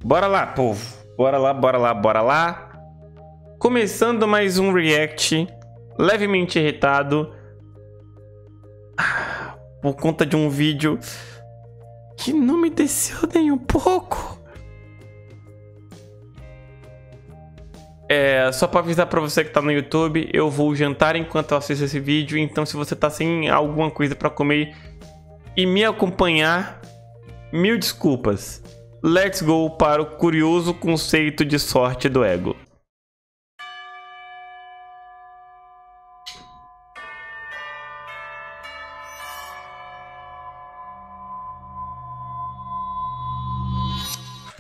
Bora lá, povo. Bora lá, bora lá, bora lá. Começando mais um react levemente irritado por conta de um vídeo que não me desceu nem um pouco. Só pra avisar pra você que tá no YouTube, eu vou jantar enquanto eu assisto esse vídeo, então se você tá sem alguma coisa pra comer e me acompanhar, mil desculpas. Let's go para o curioso conceito de sorte do ego.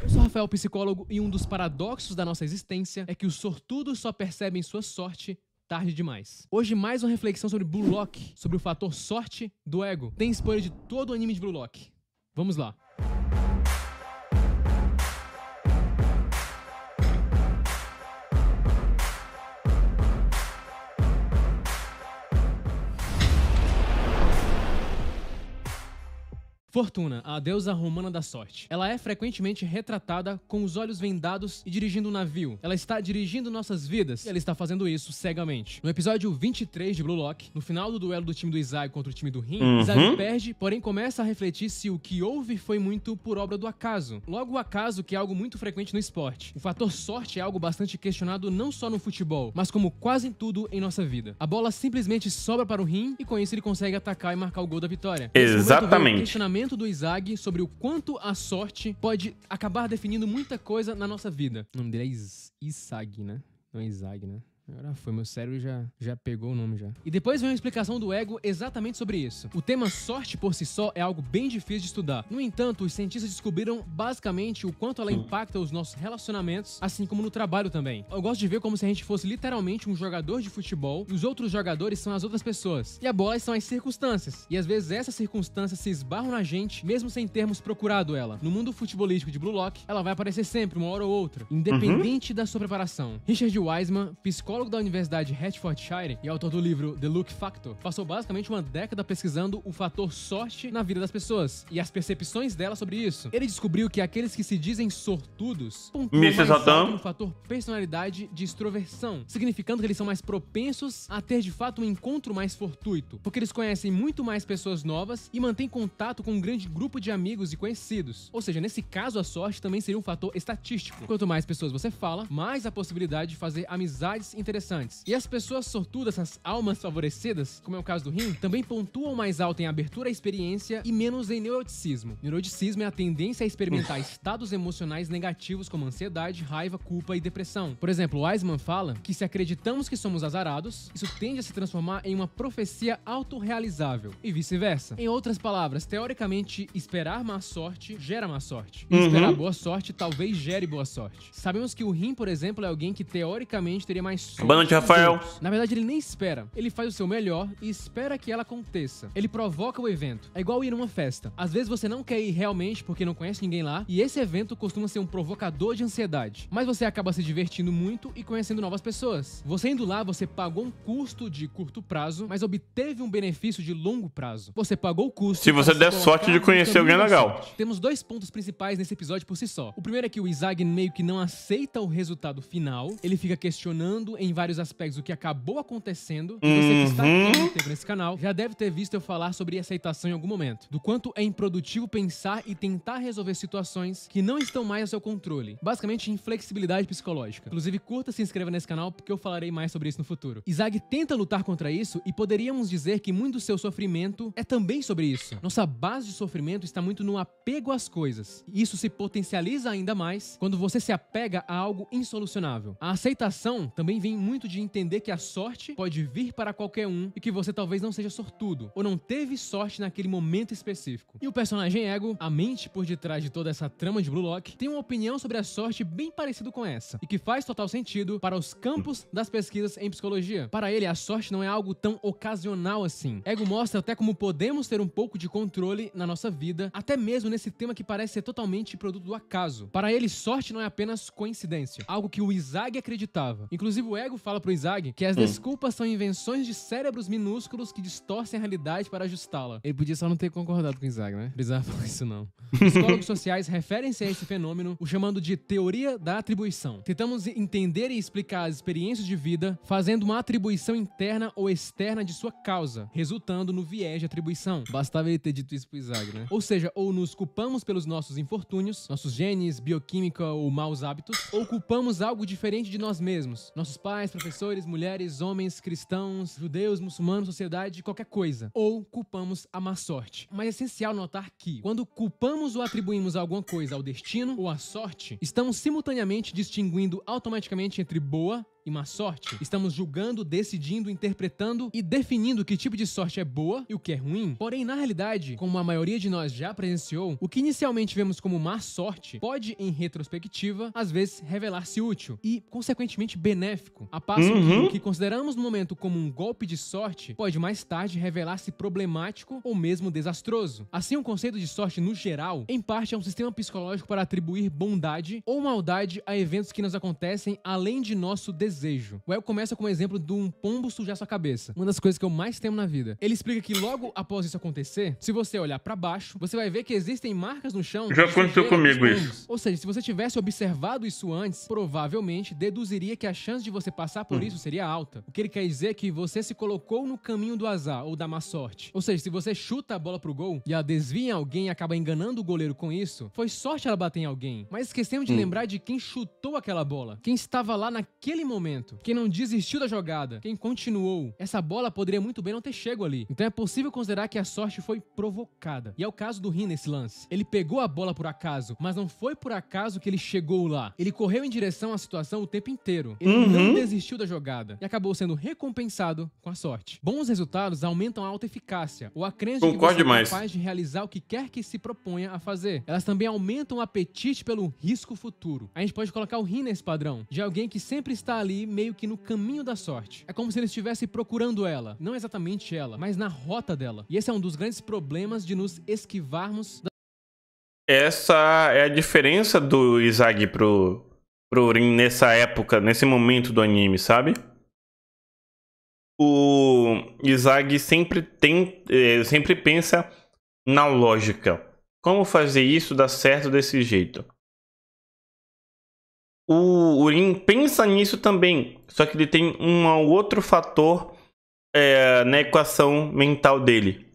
Eu sou Rafael, psicólogo, e um dos paradoxos da nossa existência é que os sortudos só percebem sua sorte tarde demais. Hoje, mais uma reflexão sobre Blue Lock, sobre o fator sorte do ego. Tem spoiler de todo o anime de Blue Lock. Vamos lá. Fortuna, a deusa romana da sorte. Ela é frequentemente retratada com os olhos vendados e dirigindo um navio. Ela está dirigindo nossas vidas e ela está fazendo isso cegamente. No episódio 23 de Blue Lock, no final do duelo do time do Izag contra o time do Rin, Izag perde, porém começa a refletir se o que houve foi muito por obra do acaso. Logo, o acaso, que é algo muito frequente no esporte. O fator sorte é algo bastante questionado não só no futebol, mas como quase em tudo em nossa vida. A bola simplesmente sobra para o Rin e com isso ele consegue atacar e marcar o gol da vitória. Exatamente. Do Izag sobre o quanto a sorte pode acabar definindo muita coisa na nossa vida. O nome dele é Izag, né? Não é Izag, né? Agora foi, meu cérebro já pegou o nome já. E depois vem uma explicação do ego exatamente sobre isso. O tema sorte por si só é algo bem difícil de estudar. No entanto, os cientistas descobriram basicamente o quanto ela impacta os nossos relacionamentos, assim como no trabalho também. Eu gosto de ver como se a gente fosse literalmente um jogador de futebol e os outros jogadores são as outras pessoas. E a bola são as circunstâncias. E às vezes essas circunstâncias se esbarram na gente, mesmo sem termos procurado ela. No mundo futebolístico de Blue Lock, ela vai aparecer sempre, uma hora ou outra, independente da sua preparação. Richard Wiseman, psicólogo da Universidade Hertfordshire e autor do livro The Luck Factor, passou basicamente uma década pesquisando o fator sorte na vida das pessoas e as percepções dela sobre isso. Ele descobriu que aqueles que se dizem sortudos pontuam mais alto no fator personalidade de extroversão, significando que eles são mais propensos a ter de fato um encontro mais fortuito, porque eles conhecem muito mais pessoas novas e mantêm contato com um grande grupo de amigos e conhecidos. Ou seja, nesse caso a sorte também seria um fator estatístico. Quanto mais pessoas você fala, mais a possibilidade de fazer amizades interessantes. E as pessoas sortudas, essas almas favorecidas, como é o caso do Rin, também pontuam mais alto em abertura à experiência e menos em neuroticismo. Neuroticismo é a tendência a experimentar estados emocionais negativos como ansiedade, raiva, culpa e depressão. Por exemplo, Wiseman fala que se acreditamos que somos azarados, isso tende a se transformar em uma profecia autorrealizável e vice-versa. Em outras palavras, teoricamente, esperar má sorte gera má sorte. E esperar boa sorte talvez gere boa sorte. Sabemos que o Rin, por exemplo, é alguém que teoricamente teria mais sorte. Boa noite, Rafael. Na verdade, ele nem espera. Ele faz o seu melhor e espera que ela aconteça. Ele provoca o evento. É igual ir numa festa. Às vezes você não quer ir realmente porque não conhece ninguém lá, e esse evento costuma ser um provocador de ansiedade. Mas você acaba se divertindo muito e conhecendo novas pessoas. Você indo lá, você pagou um custo de curto prazo, mas obteve um benefício de longo prazo. Você pagou o custo. Se você der sorte de conhecer alguém legal. Temos dois pontos principais nesse episódio por si só. O primeiro é que o Izag meio que não aceita o resultado final. Ele fica questionando em vários aspectos o que acabou acontecendo. E você que está aqui há muito tempo nesse canal já deve ter visto eu falar sobre aceitação em algum momento. Do quanto é improdutivo pensar e tentar resolver situações que não estão mais ao seu controle. Basicamente, inflexibilidade psicológica. Inclusive, curta e se inscreva nesse canal porque eu falarei mais sobre isso no futuro. Izag tenta lutar contra isso e poderíamos dizer que muito do seu sofrimento é também sobre isso. Nossa base de sofrimento está muito no apego às coisas. E isso se potencializa ainda mais quando você se apega a algo insolucionável. A aceitação também vem muito de entender que a sorte pode vir para qualquer um e que você talvez não seja sortudo ou não teve sorte naquele momento específico. E o personagem Ego, a mente por detrás de toda essa trama de Blue Lock, tem uma opinião sobre a sorte bem parecida com essa e que faz total sentido para os campos das pesquisas em psicologia. Para ele, a sorte não é algo tão ocasional assim. Ego mostra até como podemos ter um pouco de controle na nossa vida, até mesmo nesse tema que parece ser totalmente produto do acaso. Para ele, sorte não é apenas coincidência, algo que o Izag acreditava. Inclusive, o Ego fala pro Izag que as desculpas são invenções de cérebros minúsculos que distorcem a realidade para ajustá-la. Ele podia só não ter concordado com o Izag, né? Precisava falar isso não. Psicólogos sociais referem-se a esse fenômeno, o chamando de teoria da atribuição. Tentamos entender e explicar as experiências de vida fazendo uma atribuição interna ou externa de sua causa, resultando no viés de atribuição. Bastava ele ter dito isso pro Izag, né? Ou seja, ou nos culpamos pelos nossos infortúnios, nossos genes, bioquímica ou maus hábitos, ou culpamos algo diferente de nós mesmos. Nossos pais, professores, mulheres, homens, cristãos, judeus, muçulmanos, sociedade, qualquer coisa. Ou culpamos a má sorte. Mas é essencial notar que, quando culpamos ou atribuímos alguma coisa ao destino ou à sorte, estamos simultaneamente distinguindo automaticamente entre boa e má sorte. Estamos julgando, decidindo, interpretando e definindo que tipo de sorte é boa e o que é ruim. Porém, na realidade, como a maioria de nós já presenciou, o que inicialmente vemos como má sorte pode, em retrospectiva, às vezes revelar-se útil e, consequentemente, benéfico. A passo que o que consideramos no momento como um golpe de sorte pode mais tarde revelar-se problemático ou mesmo desastroso. Assim, o conceito de sorte no geral, em parte, é um sistema psicológico para atribuir bondade ou maldade a eventos que nos acontecem além de nosso desejo. O El começa com o exemplo de um pombo sujar sua cabeça. Uma das coisas que eu mais temo na vida. Ele explica que logo após isso acontecer, se você olhar pra baixo, você vai ver que existem marcas no chão. Já aconteceu comigo isso. Ou seja, se você tivesse observado isso antes, provavelmente deduziria que a chance de você passar por isso seria alta. O que ele quer dizer é que você se colocou no caminho do azar ou da má sorte. Ou seja, se você chuta a bola pro gol e ela desvia em alguém e acaba enganando o goleiro com isso, foi sorte ela bater em alguém. Mas esquecemos de lembrar de quem chutou aquela bola. Quem estava lá naquele momento. Quem não desistiu da jogada, quem continuou. Essa bola poderia muito bem não ter chego ali. Então é possível considerar que a sorte foi provocada. E é o caso do Rin nesse lance. Ele pegou a bola por acaso, mas não foi por acaso que ele chegou lá. Ele correu em direção à situação o tempo inteiro. Ele não desistiu da jogada e acabou sendo recompensado com a sorte. Bons resultados aumentam a autoeficácia, ou a crença de que você é capaz de realizar o que quer que se proponha a fazer. Elas também aumentam o apetite pelo risco futuro. A gente pode colocar o Rin nesse padrão, de alguém que sempre está ali meio que no caminho da sorte. É como se ele estivesse procurando ela, não exatamente ela, mas na rota dela. E esse é um dos grandes problemas de nos esquivarmos da... Essa é a diferença do Izag pro Rin nessa época, nesse momento do anime, sabe? O Izag sempre pensa na lógica. Como fazer isso dar certo desse jeito? O Rin pensa nisso também, só que ele tem um outro fator na equação mental dele.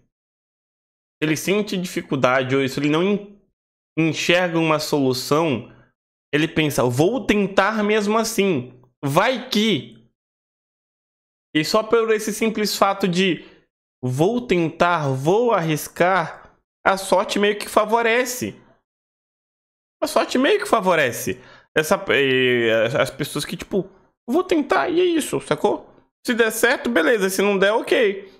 Ele sente dificuldade, ou se ele não enxerga uma solução, ele pensa, vou tentar mesmo assim, vai que... E só por esse simples fato de vou tentar, vou arriscar, a sorte meio que favorece. A sorte meio que favorece. As pessoas que, tipo, vou tentar e é isso, sacou? Se der certo, beleza. Se não der, ok.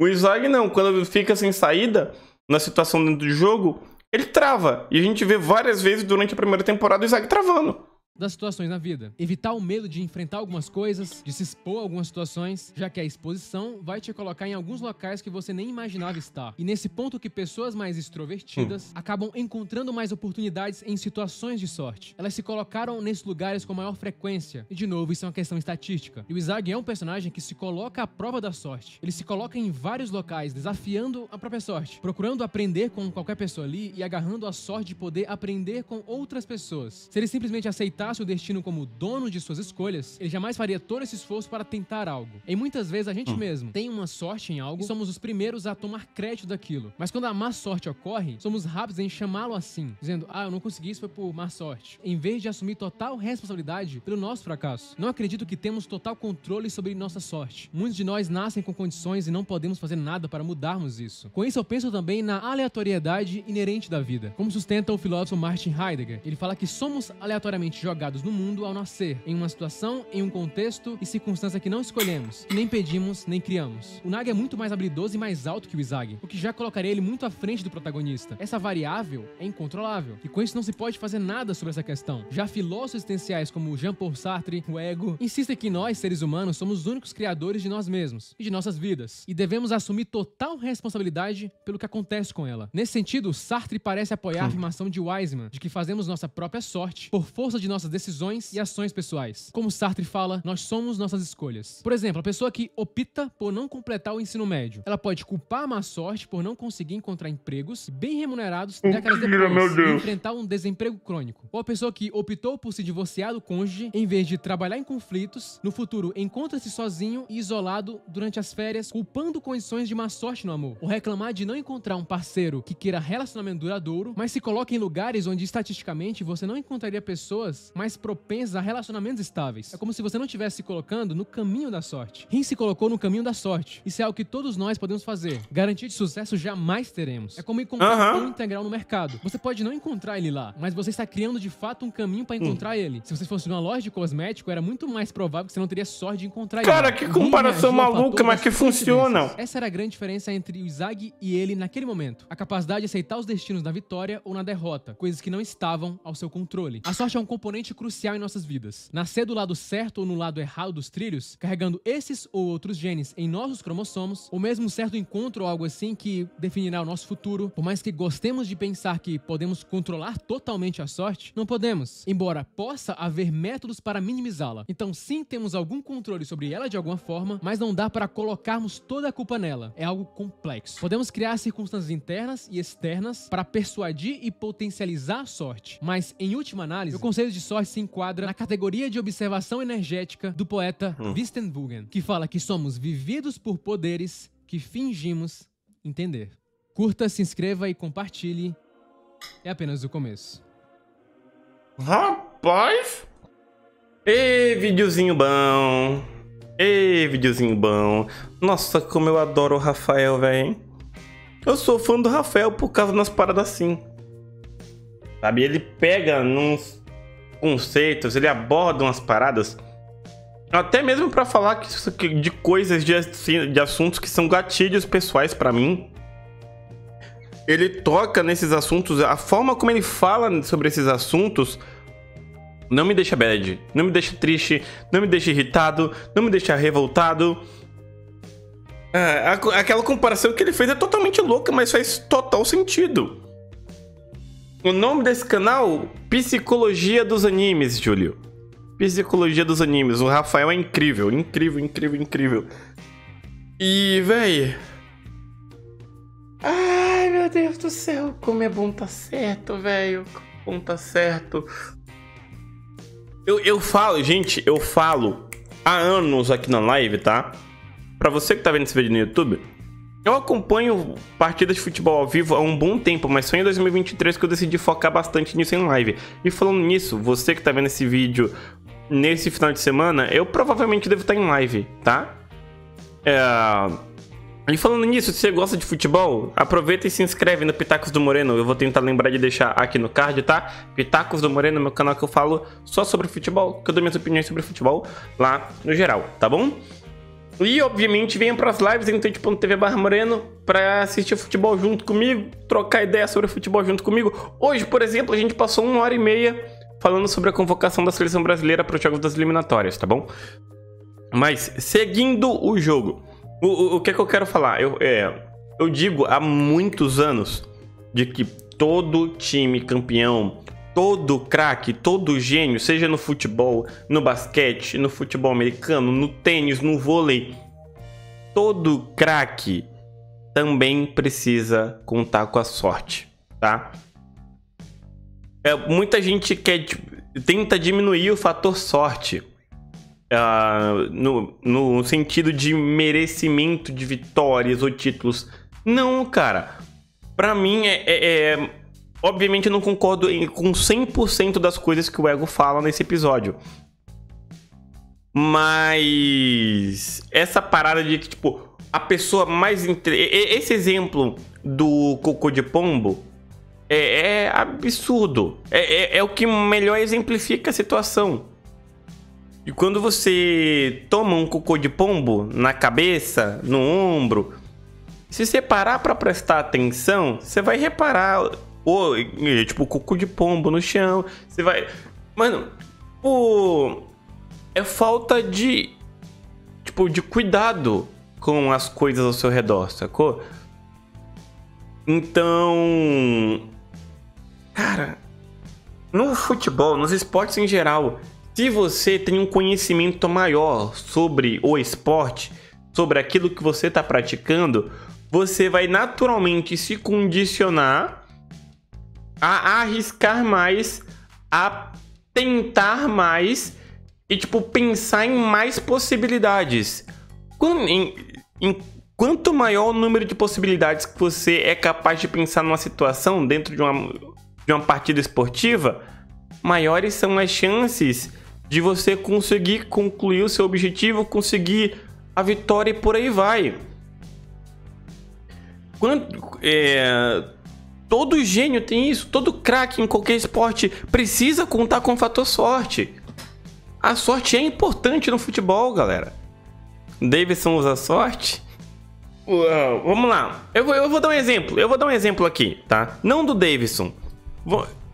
O Izag não. Quando fica sem saída, na situação dentro do jogo, ele trava. E a gente vê várias vezes durante a primeira temporada o Izag travando. Das situações na vida. Evitar o medo de enfrentar algumas coisas, de se expor a algumas situações, já que a exposição vai te colocar em alguns locais que você nem imaginava estar. E nesse ponto que pessoas mais extrovertidas acabam encontrando mais oportunidades em situações de sorte. Elas se colocaram nesses lugares com maior frequência. E de novo, isso é uma questão estatística. E o Izag é um personagem que se coloca à prova da sorte. Ele se coloca em vários locais, desafiando a própria sorte, procurando aprender com qualquer pessoa ali e agarrando a sorte de poder aprender com outras pessoas. Se ele simplesmente aceitar o destino como dono de suas escolhas, ele jamais faria todo esse esforço para tentar algo. E muitas vezes a gente mesmo tem uma sorte em algo e somos os primeiros a tomar crédito daquilo. Mas quando a má sorte ocorre, somos rápidos em chamá-lo assim, dizendo, eu não consegui, isso foi por má sorte, em vez de assumir total responsabilidade pelo nosso fracasso. Não acredito que temos total controle sobre nossa sorte. Muitos de nós nascem com condições e não podemos fazer nada para mudarmos isso. Com isso eu penso também na aleatoriedade inerente da vida. Como sustenta o filósofo Martin Heidegger, ele fala que somos aleatoriamente jogados no mundo ao nascer, em uma situação, em um contexto e circunstância que não escolhemos, que nem pedimos, nem criamos. O Naga é muito mais habilidoso e mais alto que o Izag, o que já colocaria ele muito à frente do protagonista. Essa variável é incontrolável, e com isso não se pode fazer nada sobre essa questão. Já filósofos existenciais como Jean-Paul Sartre, o Ego, insistem que nós, seres humanos, somos os únicos criadores de nós mesmos e de nossas vidas, e devemos assumir total responsabilidade pelo que acontece com ela. Nesse sentido, Sartre parece apoiar a afirmação de Wiseman, de que fazemos nossa própria sorte por força de nossas nossas decisões e ações pessoais. Como Sartre fala, nós somos nossas escolhas. Por exemplo, a pessoa que opta por não completar o ensino médio, ela pode culpar a má sorte por não conseguir encontrar empregos bem remunerados décadas depois e enfrentar um desemprego crônico. Ou a pessoa que optou por se divorciar do cônjuge em vez de trabalhar em conflitos, no futuro encontra-se sozinho e isolado durante as férias, culpando condições de má sorte no amor. Ou reclamar de não encontrar um parceiro que queira relacionamento duradouro, mas se coloca em lugares onde estatisticamente você não encontraria pessoas mais propensas a relacionamentos estáveis. É como se você não estivesse se colocando no caminho da sorte. Rin se colocou no caminho da sorte. Isso é algo que todos nós podemos fazer. Garantia de sucesso jamais teremos. É como encontrar um pão integral no mercado. Você pode não encontrar ele lá, mas você está criando de fato um caminho para encontrar ele. Se você fosse numa loja de cosmético, era muito mais provável que você não teria sorte de encontrar ele. Cara, que comparação maluca, mas que funciona. Essa era a grande diferença entre o Izag e ele naquele momento. A capacidade de aceitar os destinos na vitória ou na derrota, coisas que não estavam ao seu controle. A sorte é um componente crucial em nossas vidas. Nascer do lado certo ou no lado errado dos trilhos, carregando esses ou outros genes em nossos cromossomos, ou mesmo um certo encontro ou algo assim que definirá o nosso futuro, por mais que gostemos de pensar que podemos controlar totalmente a sorte, não podemos, embora possa haver métodos para minimizá-la. Então sim, temos algum controle sobre ela de alguma forma, mas não dá para colocarmos toda a culpa nela. É algo complexo. Podemos criar circunstâncias internas e externas para persuadir e potencializar a sorte, mas em última análise, o conceito de sorte se enquadra na categoria de observação energética do poeta Wittgenstein, que fala que somos vividos por poderes que fingimos entender. Curta, se inscreva e compartilhe. É apenas o começo. Rapaz! Ei, videozinho bom! Ei, videozinho bom! Nossa, como eu adoro o Rafael, velho. Eu sou fã do Rafael por causa das paradas assim. Sabe, ele pega nos conceitos, ele aborda umas paradas, até mesmo pra falar de coisas, de assuntos que são gatilhos pessoais pra mim. Ele toca nesses assuntos, a forma como ele fala sobre esses assuntos não me deixa bad, não me deixa triste, não me deixa irritado, não me deixa revoltado. Aquela comparação que ele fez é totalmente louca, mas faz total sentido. O nome desse canal, Psicologia dos Animes, Júlio. Psicologia dos Animes. O Rafael é incrível, incrível, incrível, incrível. E, véi... Ai, meu Deus do céu, como é bom tá certo, velho. Bom tá certo. Eu falo, gente, eu falo há anos aqui na live, tá? Pra você que tá vendo esse vídeo no YouTube, eu acompanho partidas de futebol ao vivo há um bom tempo, mas só em 2023 que eu decidi focar bastante nisso em live. E falando nisso, você que tá vendo esse vídeo nesse final de semana, eu provavelmente devo estar em live, tá? E falando nisso, se você gosta de futebol, aproveita e se inscreve no Pitacos do Moreno. Eu vou tentar lembrar de deixar aqui no card, tá? Pitacos do Moreno, meu canal que eu falo só sobre futebol, que eu dou minhas opiniões sobre futebol lá no geral, tá bom? E, obviamente, venha para as lives em twitch.tv/moreno para assistir futebol junto comigo, trocar ideia sobre futebol junto comigo. Hoje, por exemplo, a gente passou 1h30 falando sobre a convocação da seleção brasileira para os jogos das eliminatórias, tá bom? Mas, seguindo o jogo, o que é que eu quero falar? Eu digo há muitos anos de que todo time campeão, todo craque, todo gênio, seja no futebol, no basquete, no futebol americano, no tênis, no vôlei, todo craque também precisa contar com a sorte, tá? Muita gente tenta diminuir o fator sorte no sentido de merecimento de vitórias ou títulos. Não, cara. Pra mim obviamente eu não concordo com 100% das coisas que o Ego fala nesse episódio. Mas essa parada de que, tipo, a pessoa mais... Esse exemplo do cocô de pombo é absurdo. É o que melhor exemplifica a situação. E quando você toma um cocô de pombo na cabeça, no ombro, se você parar pra prestar atenção, você vai reparar... tipo, cocô de pombo no chão. Você vai... Mano, é falta de... Tipo, de cuidado com as coisas ao seu redor, sacou? Então... Cara... no futebol, nos esportes em geral, se você tem um conhecimento maior sobre o esporte, sobre aquilo que você está praticando, você vai naturalmente se condicionar a arriscar mais, a tentar mais e, tipo, pensar em mais possibilidades. Quanto maior o número de possibilidades que você é capaz de pensar numa situação dentro de uma partida esportiva, maiores são as chances de você conseguir concluir o seu objetivo, conseguir a vitória e por aí vai. Todo gênio tem isso, todo craque em qualquer esporte precisa contar com o fator sorte. A sorte é importante no futebol, galera. Davidson usa sorte? Vamos lá, eu vou dar um exemplo. Eu vou dar um exemplo aqui, tá? Não do Davidson.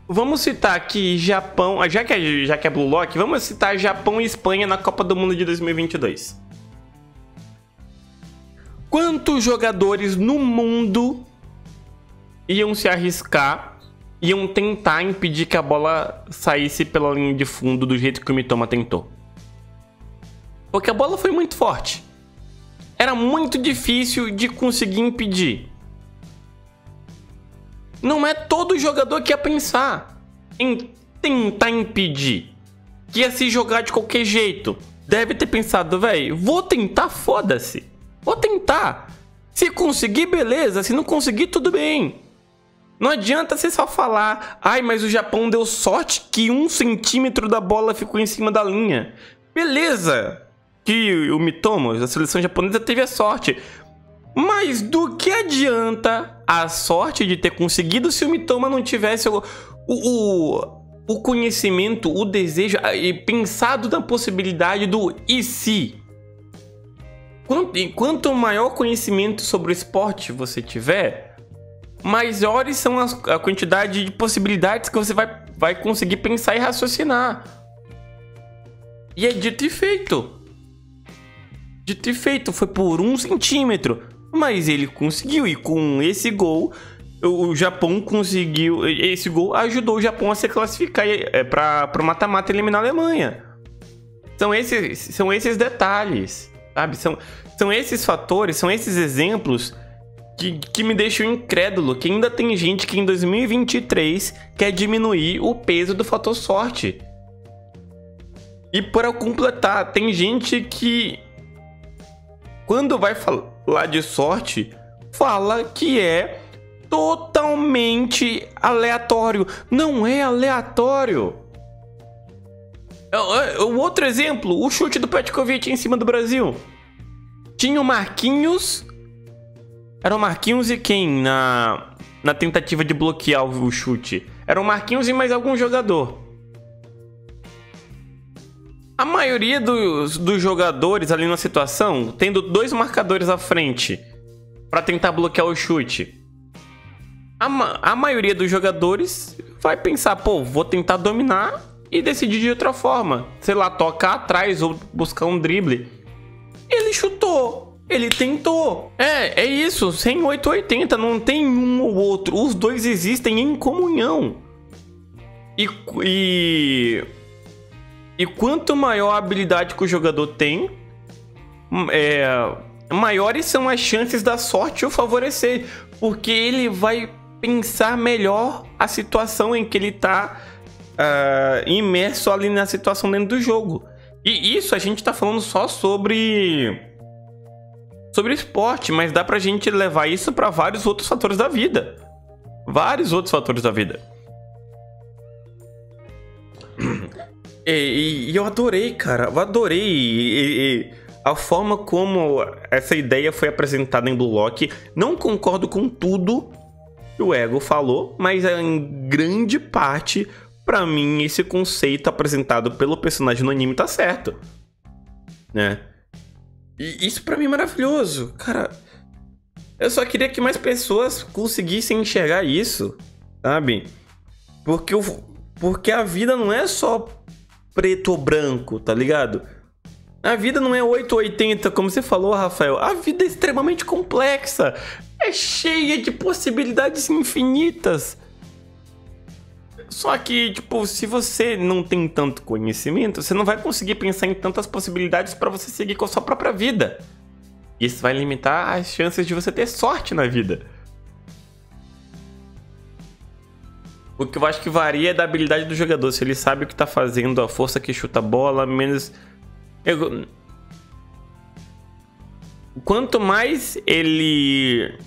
Vamos citar aqui Japão, já que é Blue Lock, vamos citar Japão e Espanha na Copa do Mundo de 2022. Quantos jogadores no mundo iam se arriscar, iam tentar impedir que a bola saísse pela linha de fundo do jeito que o Mitoma tentou? Porque a bola foi muito forte. Era muito difícil de conseguir impedir. Não é todo jogador que ia pensar em tentar impedir, que ia se jogar de qualquer jeito. Deve ter pensado, velho, vou tentar, foda-se. Vou tentar. Se conseguir, beleza. Se não conseguir, tudo bem. Não adianta você só falar, ai, mas o Japão deu sorte que 1 centímetro da bola ficou em cima da linha. Beleza que o Mitoma, a seleção japonesa, teve a sorte. Mas do que adianta a sorte de ter conseguido se o Mitoma não tivesse o conhecimento, o desejo e pensado na possibilidade do e se? Quanto maior conhecimento sobre o esporte você tiver, maiores são a quantidade de possibilidades que você vai conseguir pensar e raciocinar. E é dito e feito. Dito e feito, foi por 1 centímetro. Mas ele conseguiu, e com esse gol, o Japão conseguiu. Esse gol ajudou o Japão a se classificar para o mata-mata e eliminar a Alemanha. São esses detalhes, sabe? São esses fatores, são esses exemplos que me deixam incrédulo. Que ainda tem gente que em 2023 quer diminuir o peso do fator sorte. E para completar, tem gente que, quando vai falar de sorte, fala que é totalmente aleatório. Não é aleatório. O outro exemplo, o chute do Petkovic em cima do Brasil. Tinha o Marquinhos. Era o Marquinhos e quem na tentativa de bloquear o chute? Era o Marquinhos e mais algum jogador. A maioria dos jogadores ali na situação, tendo 2 marcadores à frente para tentar bloquear o chute, a maioria dos jogadores vai pensar, pô, vou tentar dominar e decidir de outra forma. Sei lá, tocar atrás ou buscar um drible. Ele chutou, ele tentou. É isso, sem 880, não tem um ou outro. Os dois existem em comunhão. E quanto maior a habilidade que o jogador tem, maiores são as chances da sorte o favorecer, porque ele vai pensar melhor a situação em que ele está imerso ali na situação dentro do jogo. E isso a gente está falando só sobre esporte, mas dá pra gente levar isso para vários outros fatores da vida. Vários outros fatores da vida. E eu adorei, cara. Eu adorei a forma como essa ideia foi apresentada em Blue Lock. Não concordo com tudo que o Ego falou, mas em grande parte, pra mim, esse conceito apresentado pelo personagem no anime tá certo, né? E isso pra mim é maravilhoso. Cara, eu só queria que mais pessoas conseguissem enxergar isso, sabe? Porque a vida não é só preto ou branco, tá ligado? A vida não é 880, como você falou, Rafael. A vida é extremamente complexa. É cheia de possibilidades infinitas. Só que, tipo, se você não tem tanto conhecimento, você não vai conseguir pensar em tantas possibilidades para você seguir com a sua própria vida. Isso vai limitar as chances de você ter sorte na vida. O que eu acho que varia é da habilidade do jogador. Se ele sabe o que tá fazendo, a força que chuta a bola, menos... Quanto mais ele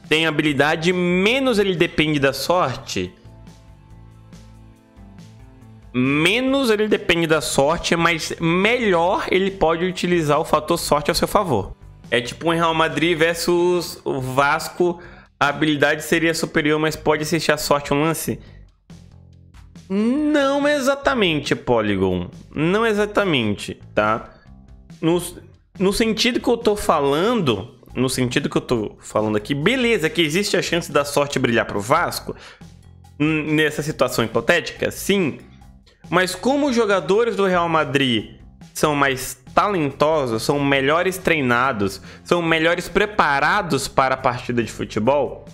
tem habilidade, menos ele depende da sorte. Mas melhor ele pode utilizar o fator sorte ao seu favor. É tipo um Real Madrid versus o Vasco. A habilidade seria superior, mas pode assistir a sorte um lance? Não exatamente, Polygon. Não exatamente, tá? No sentido que eu tô falando... No sentido que eu tô falando aqui, beleza, que existe a chance da sorte brilhar pro Vasco. Nessa situação hipotética, sim. Mas como os jogadores do Real Madrid são mais talentosos, são melhores treinados, são melhores preparados para a partida de futebol,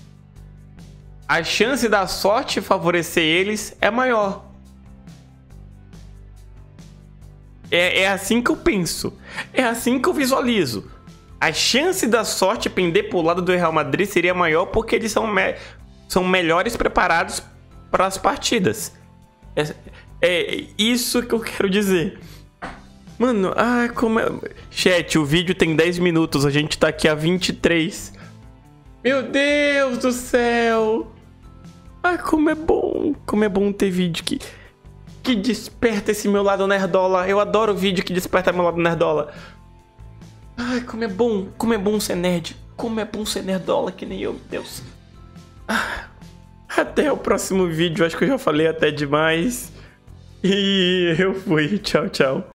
a chance da sorte favorecer eles é maior. É assim que eu penso. É assim que eu visualizo. A chance da sorte pender pro lado do Real Madrid seria maior porque eles são melhores preparados para as partidas. É isso que eu quero dizer. Mano, como é... Chat, o vídeo tem 10 minutos, a gente tá aqui há 23. Meu Deus do céu. Como é bom ter vídeo que desperta esse meu lado nerdola. Eu adoro vídeo que desperta meu lado nerdola. Como é bom ser nerd. Como é bom ser nerdola que nem eu, meu Deus. Até o próximo vídeo, acho que eu já falei até demais. E eu fui, tchau, tchau.